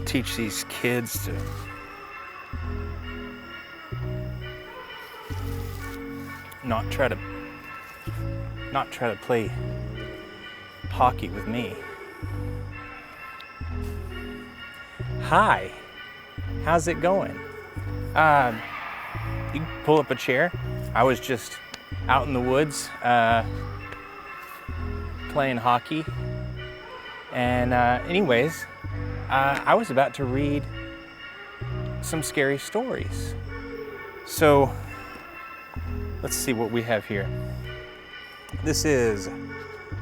teach these kids to not try to play hockey with me. Hi, how's it going? You can pull up a chair. I was just out in the woods playing hockey. And anyways, I was about to read some scary stories. So let's see what we have here. This is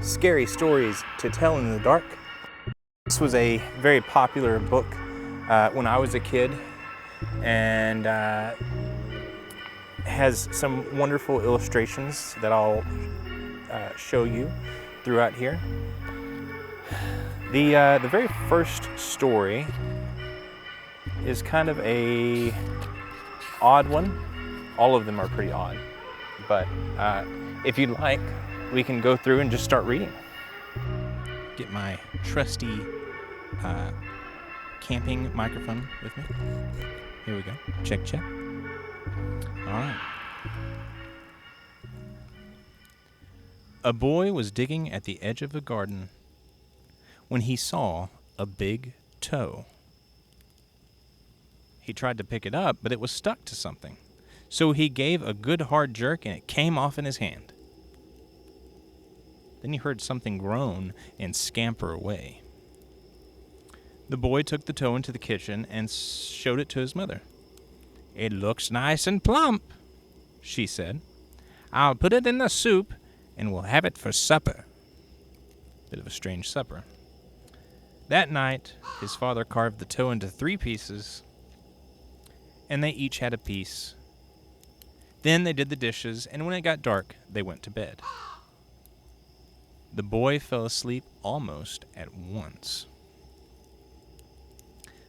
Scary Stories to Tell in the Dark. This was a very popular book when I was a kid, and has some wonderful illustrations that I'll show you throughout here. The very first story is kind of a odd one. All of them are pretty odd, but if you'd like, we can go through and just start reading. Get my trusty camping microphone with me. Here we go. Check, check. All right. A boy was digging at the edge of a garden when he saw a big toe. He tried to pick it up, but it was stuck to something. So he gave a good hard jerk and it came off in his hand. Then he heard something groan and scamper away. The boy took the toe into the kitchen and showed it to his mother. "It looks nice and plump," she said. "I'll put it in the soup and we'll have it for supper." Bit of a strange supper. That night, his father carved the toe into 3 pieces, and they each had a piece. Then they did the dishes, and when it got dark, they went to bed. The boy fell asleep almost at once.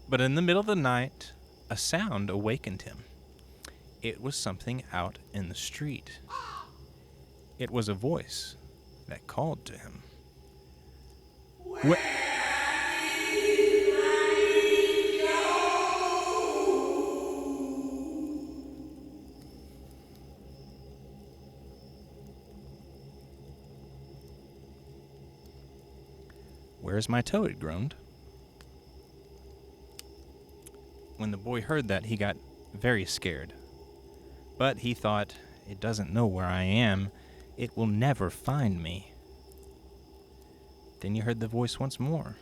But in the middle of the night, a sound awakened him. It was something out in the street. It was a voice that called to him. "Where's my toe?" it groaned. When the boy heard that, he got very scared. But he thought, "It doesn't know where I am. It will never find me." Then you heard the voice once more,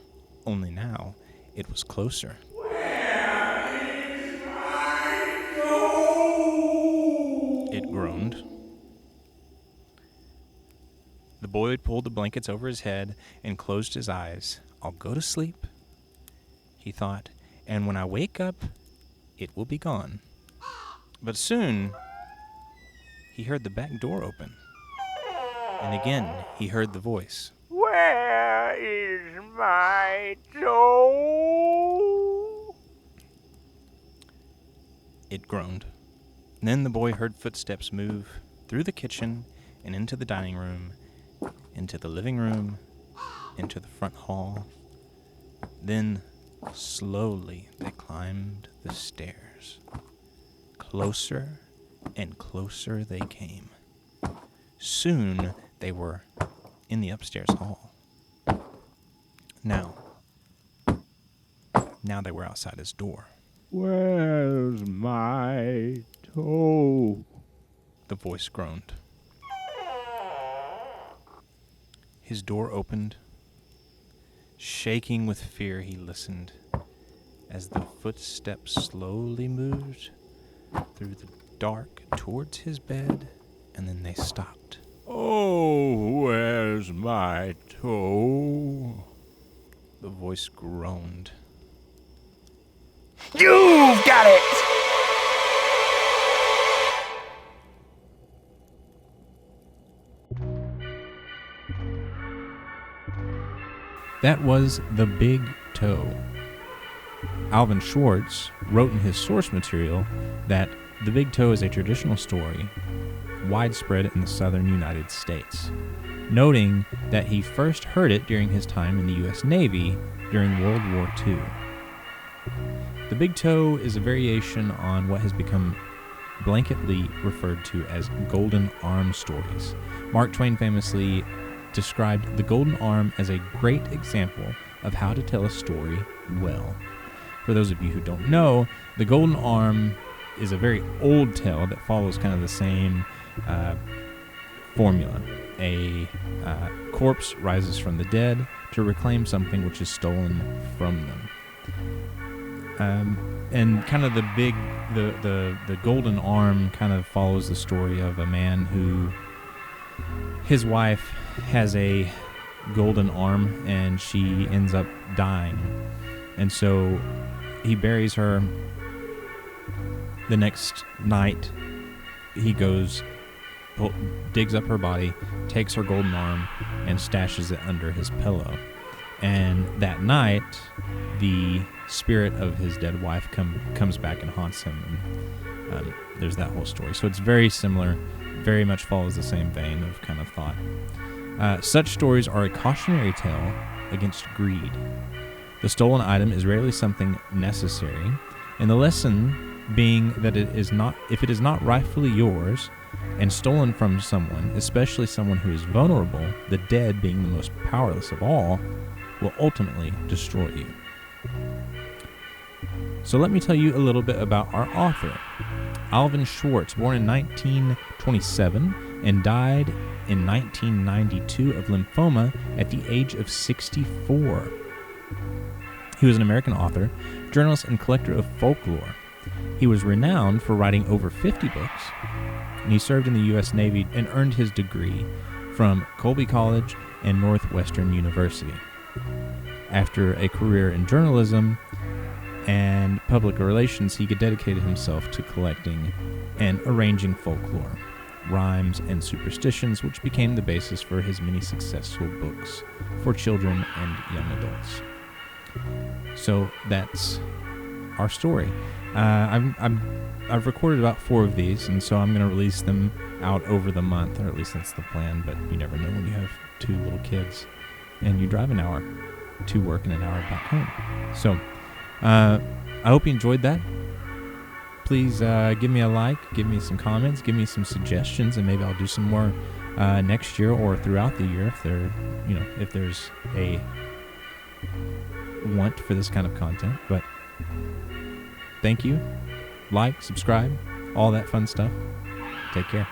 only now it was closer. "Where is my toe?" it groaned. The boy pulled the blankets over his head and closed his eyes. "I'll go to sleep," he thought, "and when I wake up, it will be gone." But soon, he heard the back door open. And again, he heard the voice. "Where is my toe?" it groaned. And then the boy heard footsteps move through the kitchen and into the dining room, into the living room, into the front hall. Then, slowly, they climbed the stairs. Closer and closer they came. Soon, they were in the upstairs hall. Now they were outside his door. "Where's my toe?" the voice groaned. His door opened. Shaking with fear, he listened as the footsteps slowly moved through the dark towards his bed, and then they stopped. "Oh, where's my toe?" the voice groaned. "You've got it!" That was The Big Toe. Alvin Schwartz wrote in his source material that The Big Toe is a traditional story widespread in the southern United States, noting that he first heard it during his time in the U.S. Navy during World War II. The big toe is a variation on what has become blanketly referred to as golden arm stories. Mark Twain famously described the golden arm as a great example of how to tell a story well. For those of you who don't know, the golden arm is a very old tale that follows kind of the same formula. A corpse rises from the dead to reclaim something which is stolen from them. And kind of the golden arm kind of follows the story of a man who, his wife has a golden arm and she ends up dying. And so he buries her. The next night, he goes, digs up her body, takes her golden arm, and stashes it under his pillow. And that night, the spirit of his dead wife comes back and haunts him. And there's that whole story. So it's very similar, very much follows the same vein of kind of thought. Such stories are a cautionary tale against greed. The stolen item is rarely something necessary, and the lesson being that if it is not rightfully yours and stolen from someone, especially someone who is vulnerable, the dead being the most powerless of all, will ultimately destroy you. So let me tell you a little bit about our author. Alvin Schwartz, born in 1927 and died in 1992 of lymphoma at the age of 64. He was an American author, journalist, and collector of folklore. He was renowned for writing over 50 books, and he served in the U.S. Navy and earned his degree from Colby College and Northwestern University. After a career in journalism and public relations, he dedicated himself to collecting and arranging folklore, rhymes, and superstitions, which became the basis for his many successful books for children and young adults. So that's our story. I've recorded about 4 of these, and so I'm going to release them out over the month, or at least that's the plan, but you never know when you have 2 little kids and you drive an hour to work and an hour back home. So I hope you enjoyed that. Please give me a like, give me some comments, give me some suggestions, and maybe I'll do some more next year or throughout the year if there's a want for this kind of content. But thank you. Like, subscribe, all that fun stuff. Take care.